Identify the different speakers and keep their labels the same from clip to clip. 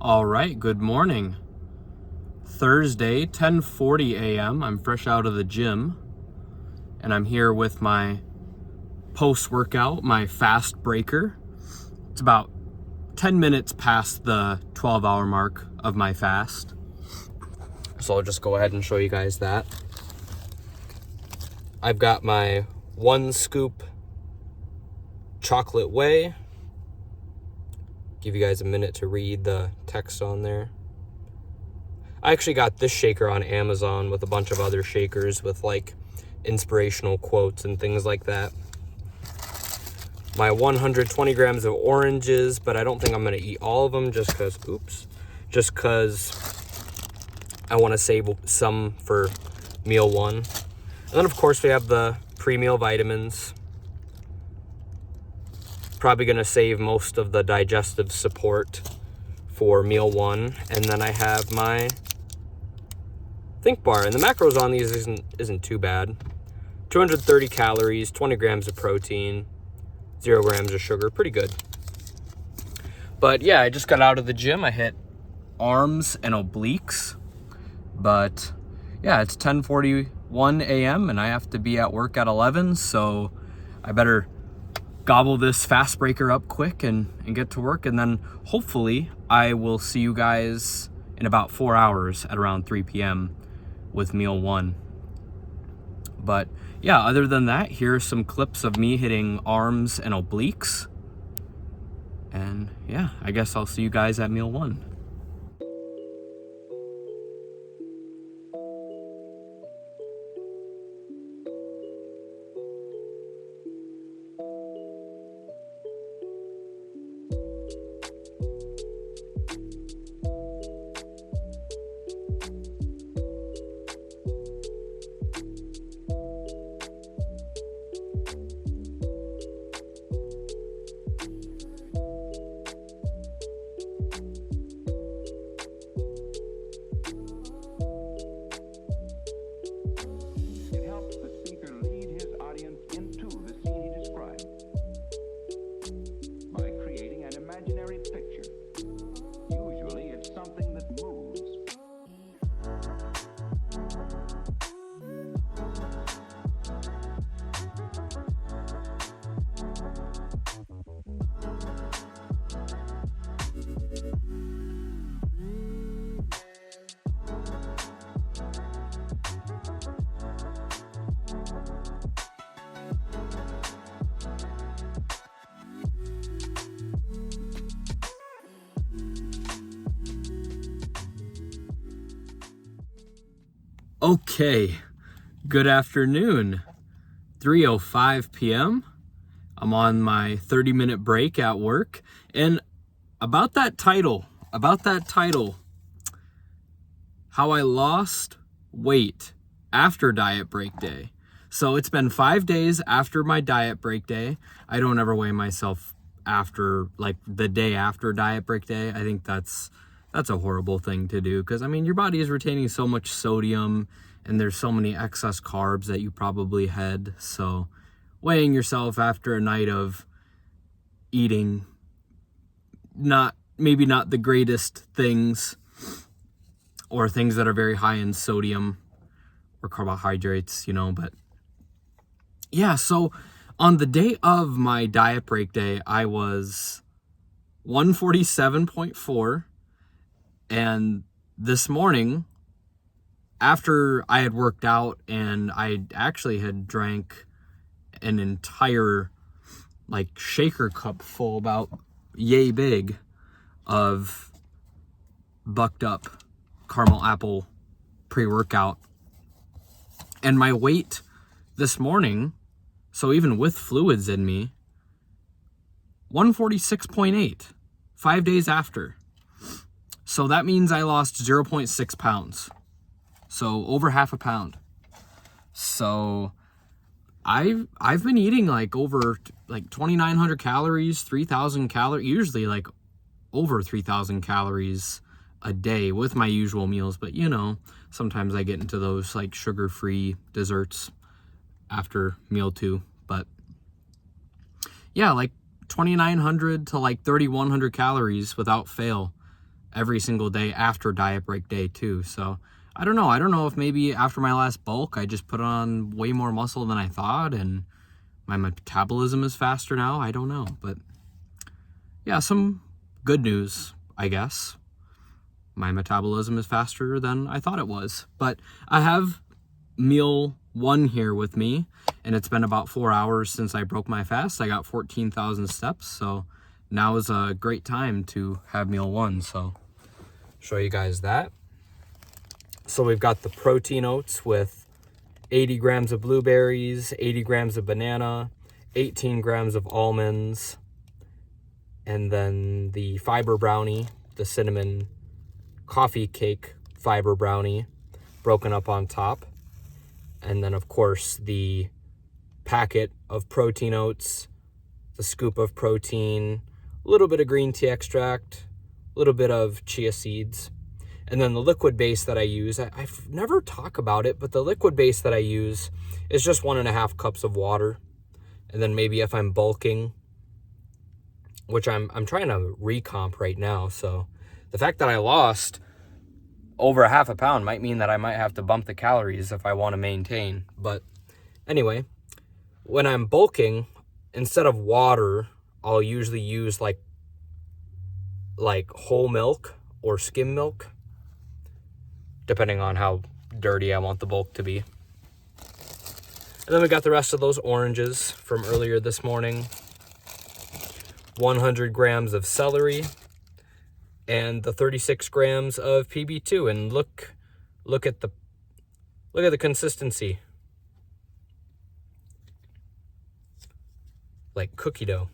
Speaker 1: All right, good morning. Thursday, 10:40 a.m. I'm fresh out of the gym, and I'm here with my post-workout, my fast breaker. It's about 10 minutes past the 12-hour mark of my fast. So I'll just go ahead and show you guys that. I've got my 1 scoop chocolate whey. Give you guys a minute to read the text on there. I actually got this shaker on Amazon with a bunch of other shakers with like inspirational quotes and things like that. My 120 grams of oranges, but I don't think I'm going to eat all of them just because I want to save some for meal one. And then of course we have the pre-meal vitamins. Probably going to save most of the digestive support for meal one. And then I have my Think bar, and the macros on these isn't too bad. 230 calories, 20 grams of protein, 0 grams of sugar, pretty good. But yeah, I just got out of the gym. I hit arms and obliques. But yeah, it's 10:41 a.m. and I have to be at work at 11, so I better gobble this fast breaker up quick and get to work, and then hopefully I will see you guys in about 4 hours at around 3 p.m. with meal one. But yeah, other than that, here are some clips of me hitting arms and obliques. And yeah, I guess I'll see you guys at meal one. Okay, good afternoon. 3:05 p.m. I'm on my 30-minute break at work, and about that title, how I lost weight after diet break day. So it's been 5 days after my diet break day. I don't ever weigh myself after, like, the day after diet break day. I think that's a horrible thing to do, because I mean, your body is retaining so much sodium and there's so many excess carbs that you probably had. So weighing yourself after a night of eating maybe not the greatest things, or things that are very high in sodium or carbohydrates, but yeah. So on the day of my diet break day, I was 147.4. And this morning, after I had worked out and I actually had drank an entire shaker cup full, about yay big, of bucked up caramel apple pre-workout. And my weight this morning, so even with fluids in me, 146.8, 5 days after. So that means I lost 0.6 pounds. So over half a pound. So I've been eating over 2,900 calories, 3,000 calories, usually over 3,000 calories a day with my usual meals. But sometimes I get into those sugar-free desserts after meal two. But yeah, 2,900 to 3,100 calories without fail every single day after diet break day too. So I don't know. I don't know if maybe after my last bulk, I just put on way more muscle than I thought and my metabolism is faster now. I don't know. But yeah, some good news, I guess. My metabolism is faster than I thought it was. But I have meal 1 here with me, and it's been about 4 hours since I broke my fast. I got 14,000 steps, so now is a great time to have meal 1. So show you guys that. So we've got the protein oats with 80 grams of blueberries, 80 grams of banana, 18 grams of almonds, and then the fiber brownie, the cinnamon coffee cake fiber brownie broken up on top. And then, of course, the packet of protein oats, the scoop of protein, a little bit of green tea extract, a little bit of chia seeds. And then the liquid base that I use, I've never talked about it, but the liquid base that I use is just 1.5 cups of water. And then maybe if I'm bulking, which I'm trying to recomp right now. So the fact that I lost over 1/2 pound might mean that I might have to bump the calories if I want to maintain. But anyway, when I'm bulking, instead of water, I'll usually use like whole milk or skim milk, depending on how dirty I want the bulk to be. And then we got the rest of those oranges from earlier this morning. 100 grams of celery and the 36 grams of PB2. And look at the consistency. Like cookie dough.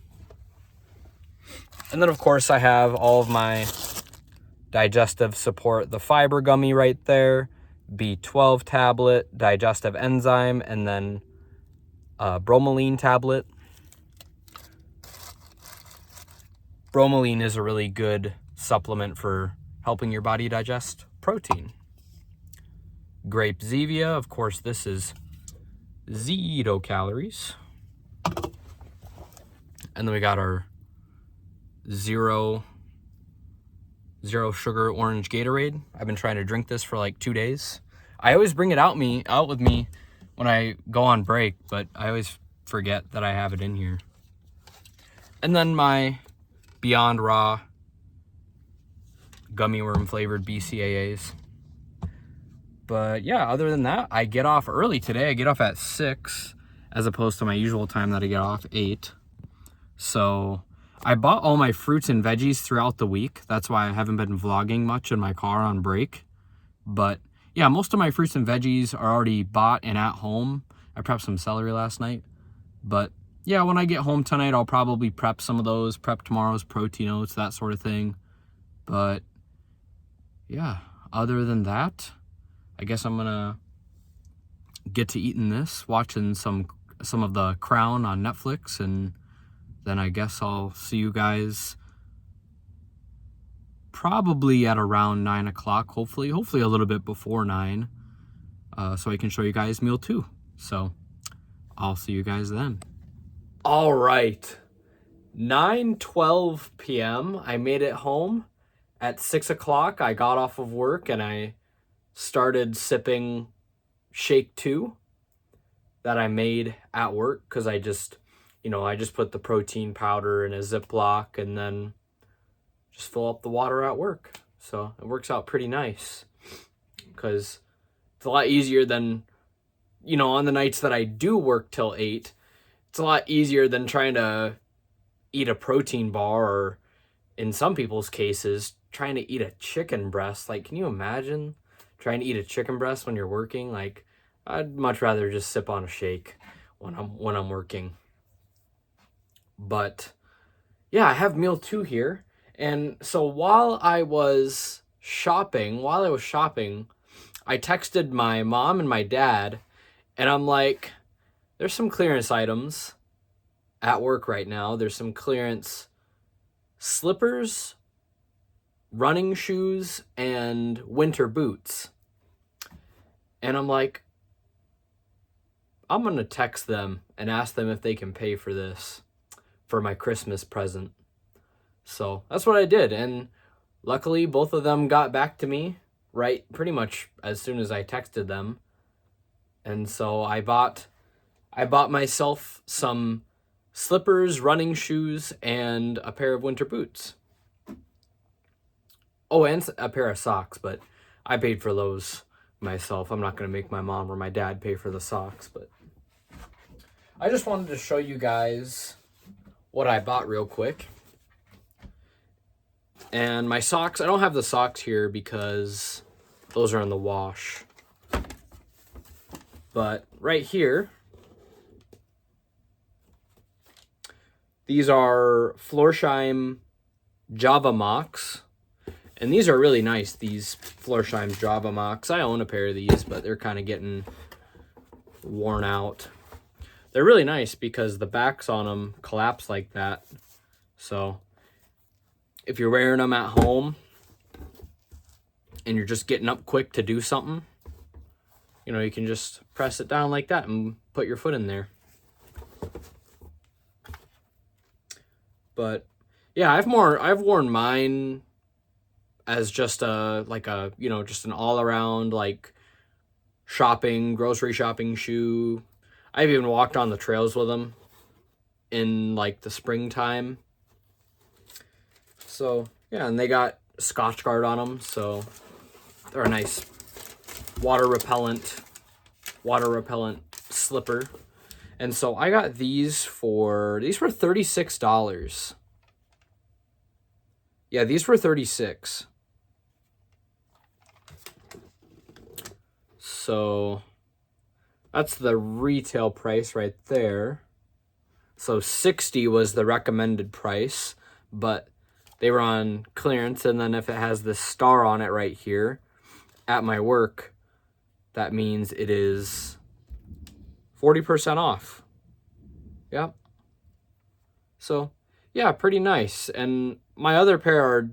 Speaker 1: And then of course I have all of my digestive support, the fiber gummy right there, B12 tablet, digestive enzyme, and then bromelain tablet. Bromelain is a really good supplement for helping your body digest protein. Grape Zevia, of course, this is 0 calories. And then we got our zero sugar orange Gatorade. I've been trying to drink this for like 2 days. I always bring it out with me when I go on break, but I always forget that I have it in here. And then my Beyond Raw gummy worm flavored BCAAs. But yeah, other than that, I get off early today. I get off at 6 as opposed to my usual time that I get off 8. So I bought all my fruits and veggies throughout the week. That's why I haven't been vlogging much in my car on break. But yeah, most of my fruits and veggies are already bought and at home. I prepped some celery last night. But yeah, when I get home tonight, I'll probably prep some of those, prep tomorrow's protein oats, that sort of thing. But yeah, other than that, I guess I'm gonna get to eating this, watching some of The Crown on Netflix, and then I guess I'll see you guys probably at around 9 o'clock, hopefully a little bit before 9, so I can show you guys meal 2. So I'll see you guys then. All right, 9:12 p.m. I made it home. At 6 o'clock, I got off of work and I started sipping Shake 2 that I made at work because I just put the protein powder in a Ziploc and then just fill up the water at work. So it works out pretty nice because it's a lot easier than, on the nights that I do work till 8, it's a lot easier than trying to eat a protein bar or, in some people's cases, trying to eat a chicken breast. Like, can you imagine trying to eat a chicken breast when you're working? Like, I'd much rather just sip on a shake when I'm working. But yeah, I have meal 2 here. And so while I was shopping, I texted my mom and my dad, and I'm like, there's some clearance items at work right now. There's some clearance slippers, running shoes, and winter boots. And I'm like, I'm going to text them and ask them if they can pay for this for my Christmas present. So that's what I did. And Luckily, both of them got back to me right pretty much as soon as I texted them. And so I bought myself some slippers, running shoes, and a pair of winter boots. Oh, and a pair of socks, but I paid for those myself. I'm not going to make my mom or my dad pay for the socks, but I just wanted to show you guys what I bought real quick. And my socks, I don't have the socks here because those are in the wash. But right here, these are Florsheim Java Mocks. And these are really nice, these Florsheim Java Mocks. I own a pair of these, but they're kind of getting worn out. They're really nice because the backs on them collapse like that. So if you're wearing them at home and you're just getting up quick to do something, you know, you can just press it down like that and put your foot in there. But yeah, I've worn mine as just just an all around like grocery shopping shoe. I've even walked on the trails with them in like the springtime. So yeah, and they got Scotch Guard on them, so they're a nice water repellent slipper. And so I got these were $36. Yeah, these were $36. So that's the retail price right there. So $60 was the recommended price, but they were on clearance. And then if it has this star on it right here at my work, that means it is 40% off. Yep. So yeah, pretty nice. And my other pair are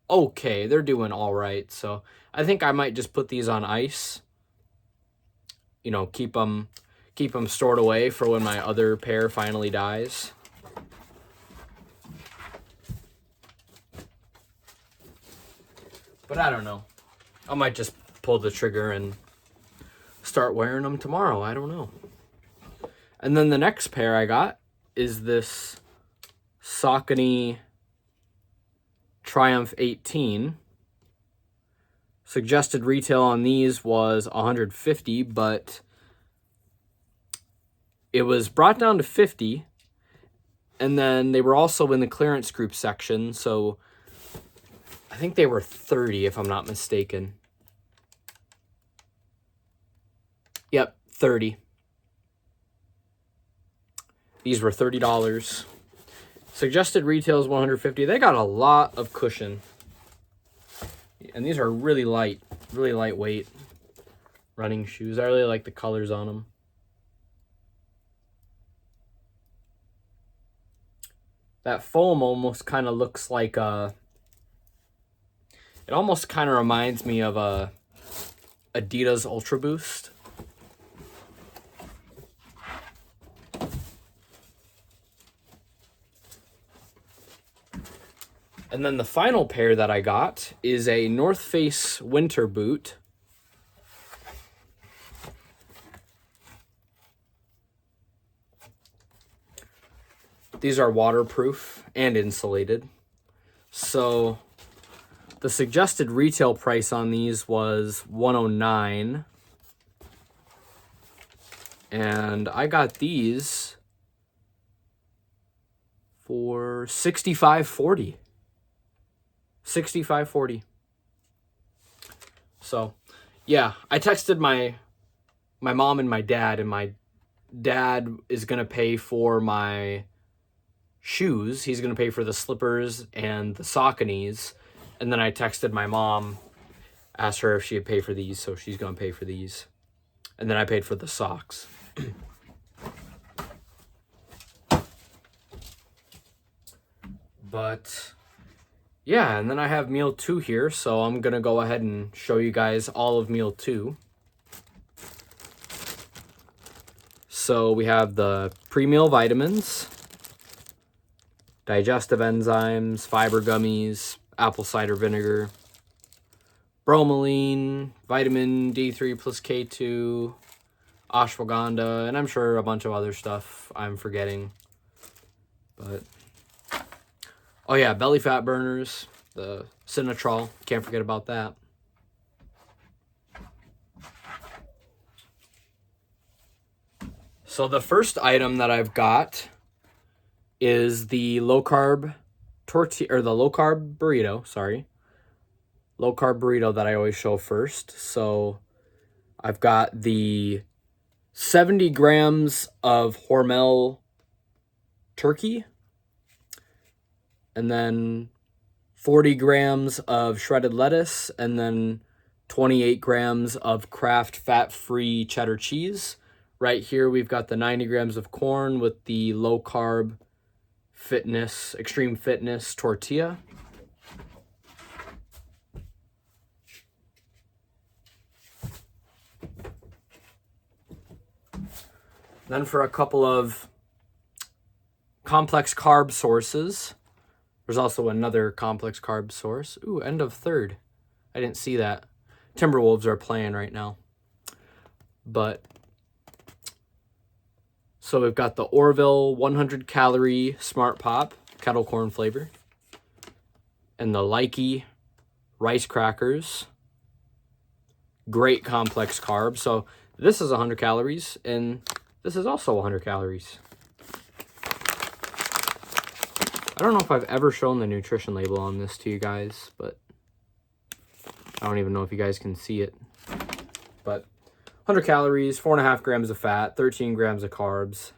Speaker 1: okay. They're doing all right. So I think I might just put these on ice. You know, keep them stored away for when my other pair finally dies. But I don't know. I might just pull the trigger and start wearing them tomorrow. I don't know. And then the next pair I got is this Saucony Triumph 18. Suggested retail on these was $150, but it was brought down to $50. And then they were also in the clearance group section, so I think they were $30 if I'm not mistaken. Yep, $30. These were $30. Suggested retail is $150. They got a lot of cushion. And these are really lightweight running shoes. I really like the colors on them. That foam almost kind of looks like it almost kind of reminds me of a Adidas Ultra Boost. And then the final pair that I got is a North Face winter boot. These are waterproof and insulated. So the suggested retail price on these was $109. And I got these for $65.40. $65.40. So, yeah, I texted my mom and my my dad is going to pay for my shoes. He's going to pay for the slippers and the Sauconys. And then I texted my mom, asked her if she'd pay for these, so she's going to pay for these. And then I paid for the socks. But yeah, and then I have meal 2 here, so I'm going to go ahead and show you guys all of meal 2. So we have the pre-meal vitamins, digestive enzymes, fiber gummies, apple cider vinegar, bromelain, vitamin D3 plus K2, ashwagandha, and I'm sure a bunch of other stuff I'm forgetting. But oh yeah, belly fat burners, the Sinatrol, can't forget about that. So the first item that I've got is the low carb tortilla, or the low carb burrito, sorry. Low carb burrito that I always show first. So I've got the 70 grams of Hormel turkey, and then 40 grams of shredded lettuce, and then 28 grams of Kraft fat-free cheddar cheese. Right here, we've got the 90 grams of corn with the low-carb fitness, extreme fitness tortilla. Then for a couple of complex carb sources, there's also another complex carb source. Ooh, end of third. I didn't see that. Timberwolves are playing right now. But so we've got the Orville 100 calorie Smart Pop kettle corn flavor, and the Likey rice crackers. Great complex carb. So this is 100 calories, and this is also 100 calories. I don't know if I've ever shown the nutrition label on this to you guys, but I don't even know if you guys can see it. But 100 calories, 4.5 grams of fat, 13 grams of carbs,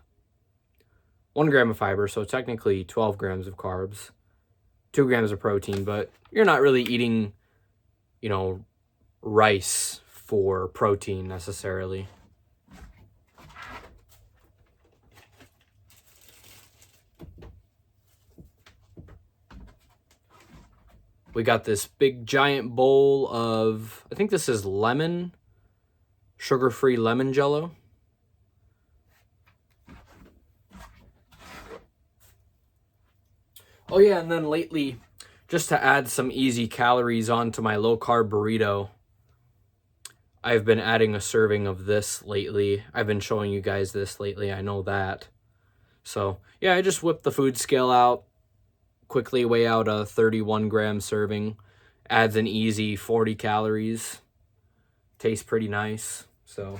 Speaker 1: 1 gram of fiber, so technically 12 grams of carbs, 2 grams of protein, but you're not really eating, you know, rice for protein necessarily. We got this big giant bowl of, I think this is lemon, sugar-free lemon jello. Oh yeah, and then lately, just to add some easy calories onto my low-carb burrito, I've been adding a serving of this lately. I've been showing you guys this lately, I know that. So yeah, I just whipped the food scale out, quickly weigh out a 31 gram serving, adds an easy 40 calories, tastes pretty nice. So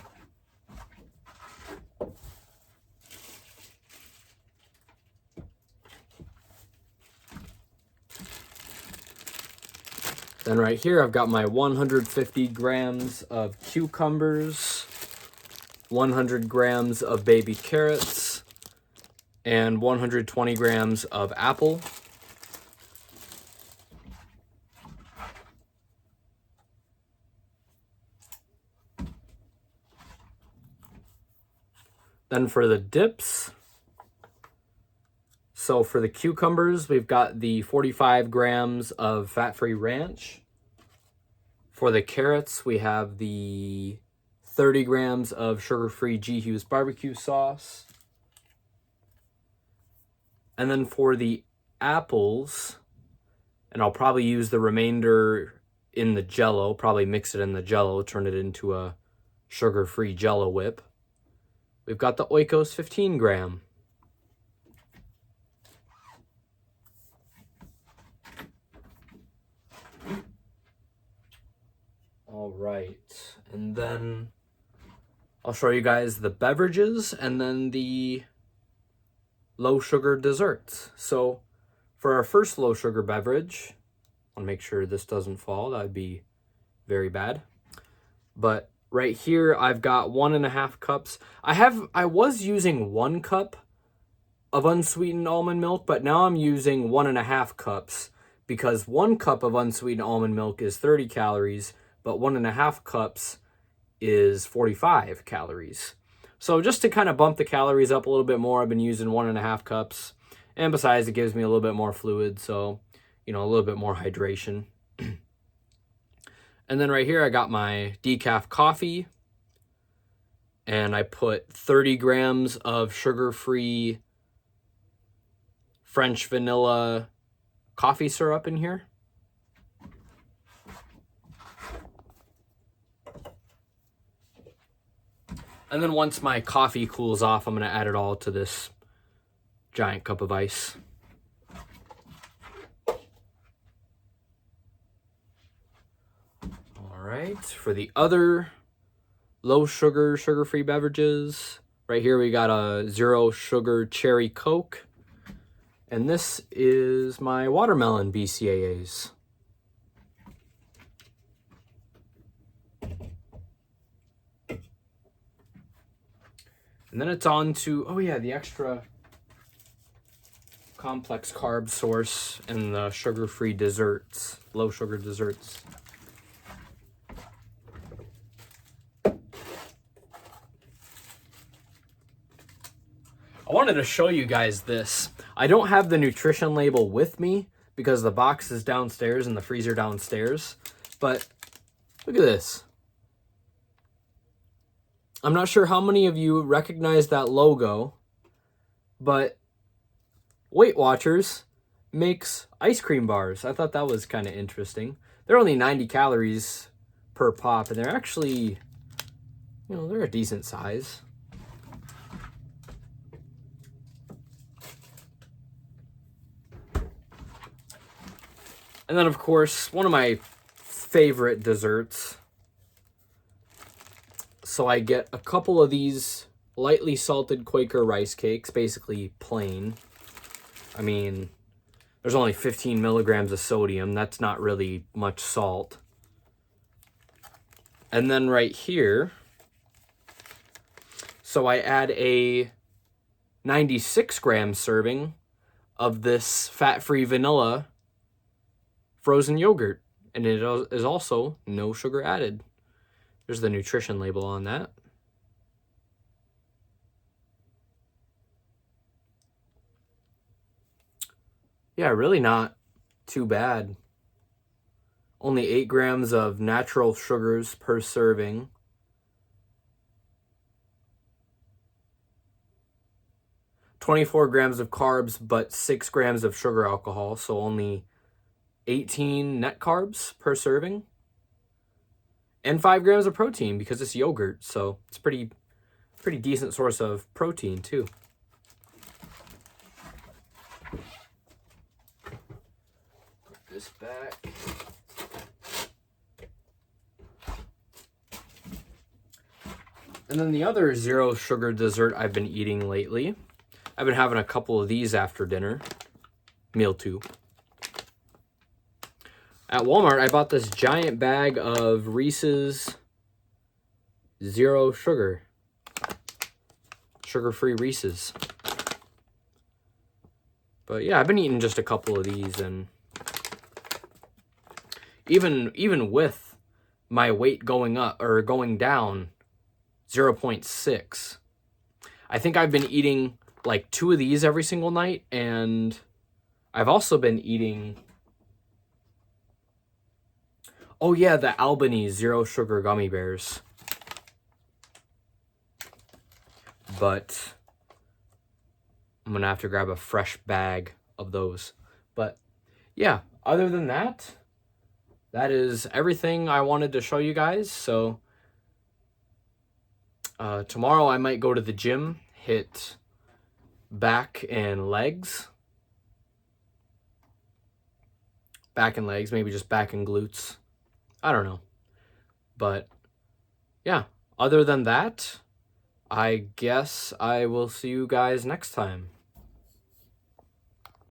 Speaker 1: then right here I've got my 150 grams of cucumbers, 100 grams of baby carrots, and 120 grams of apple. Then for the dips, so for the cucumbers, we've got the 45 grams of fat-free ranch. For the carrots, we have the 30 grams of sugar-free G. Hughes barbecue sauce. And then for the apples, and I'll probably use the remainder in the Jell-O, probably mix it in the Jell-O, turn it into a sugar-free Jell-O whip. We've got the Oikos 15 gram. All right, and then I'll show you guys the beverages and then the low sugar desserts. So for our first low sugar beverage, I'll make sure this doesn't fall. That'd be very bad. But right here, I've got 1.5 cups. I was using 1 cup of unsweetened almond milk, but now I'm using 1.5 cups because 1 cup of unsweetened almond milk is 30 calories, but 1.5 cups is 45 calories. So just to kind of bump the calories up a little bit more, I've been using 1.5 cups. And besides, it gives me a little bit more fluid, so, you know, a little bit more hydration. And then right here, I got my decaf coffee. And I put 30 grams of sugar-free French vanilla coffee syrup in here. And then once my coffee cools off, I'm going to add it all to this giant cup of ice. All right, for the other low sugar, sugar-free beverages, right here we got a 0 sugar cherry Coke. And this is my watermelon BCAAs. And then it's on to, oh yeah, the extra complex carb source and the sugar-free desserts, low sugar desserts. I wanted to show you guys this. I don't have the nutrition label with me because the box is downstairs and the freezer downstairs, but look at this. I'm not sure how many of you recognize that logo, but Weight Watchers makes ice cream bars. I thought that was kind of interesting. They're only 90 calories per pop, and they're actually, you know, they're a decent size. And then, of course, one of my favorite desserts. So I get a couple of these lightly salted Quaker rice cakes, basically plain. I mean, there's only 15 milligrams of sodium. That's not really much salt. And then right here, so I add a 96-gram serving of this fat-free vanilla frozen yogurt. And it is also no sugar added. There's the nutrition label on that. Yeah, really not too bad. Only 8 grams of natural sugars per serving. "24 grams of carbs, but 6 grams of sugar alcohol, so only 18 net carbs per serving. And 5 grams of protein because it's yogurt, so it's pretty decent source of protein too. Put this back. And then the other 0 sugar dessert I've been eating lately, I've been having a couple of these after dinner, meal 2. At Walmart, I bought this giant bag of Reese's 0 sugar. Sugar-free Reese's. But yeah, I've been eating just a couple of these, and even with my weight going up or going down 0.6, I think I've been eating like 2 of these every single night, and I've also been eating, oh yeah, the Albany 0 sugar gummy bears. But I'm going to have to grab a fresh bag of those. But yeah, other than that, that is everything I wanted to show you guys. So tomorrow I might go to the gym, hit back and legs. Back and legs, maybe just back and glutes. I don't know. But yeah, other than that, I guess I will see you guys next time.